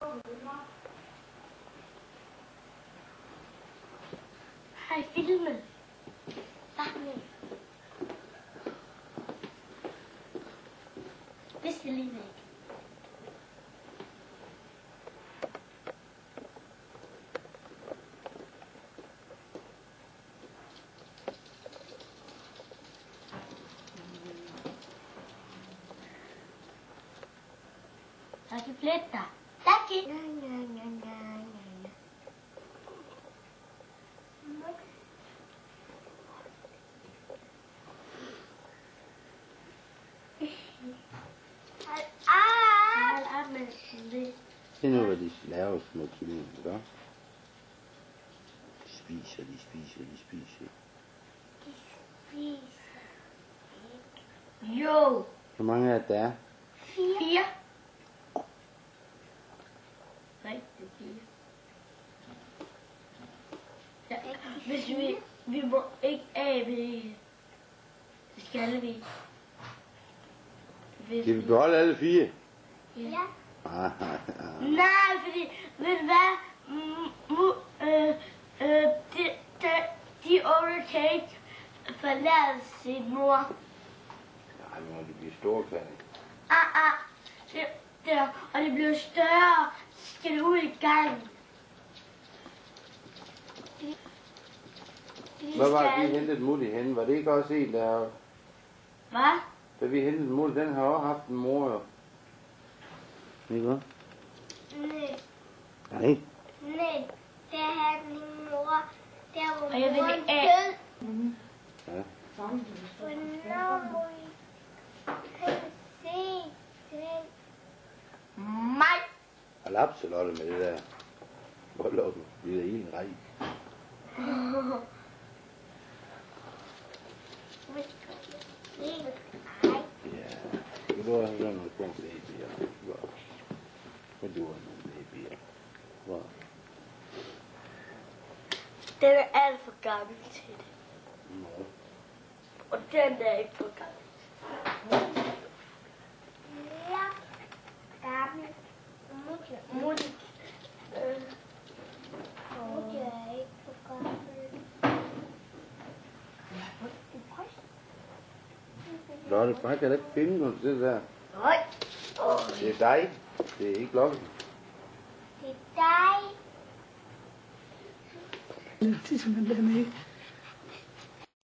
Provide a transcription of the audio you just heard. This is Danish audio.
Har I filmet? Sammen. Hvis det lige væk. Tack i flytta. Tack i. Det er nu, hvad de laver små kyllinger, ikke? De spiser. De spiser ikke. Jo. Hvor mange er der? 4. Rigtig 4. Ja, hvis vi må ikke af ved, det skal vi. Skal vi beholde alle 4? Ja. Nej, fordi, ved du hvad, de unge kan ikke forlade sin mor. Nej, nu må de blive store, kan Og det bliver større, så skal det ud i gangen. Hvad var det, vi hentede Mutti henne? Var det ikke også en, der... Hvad? Da vi hentede Mutti, den har også haft en mor, jo. Ikke hvad? Nej. Nej. Nej, det havde min mor. Der var Og jeg vil moren ikke af. død. Ja. Hvornår må I se den? Mig. Og lapselotte med det der. Hvor lå du? Det er en rej. Ja. Du har sådan nogle små babyer. Hvad du har nogle babyer? Hvor? Den er alt for gammel til det. Nå. Og den er ikke for gammel. Ja, gammel. Mutti er ikke for gammel. Lotte, bare kan da ikke finde noget til det der. Nej. Det er dig. Det er ikke Lotte. Det er dig. Det er simpelthen med.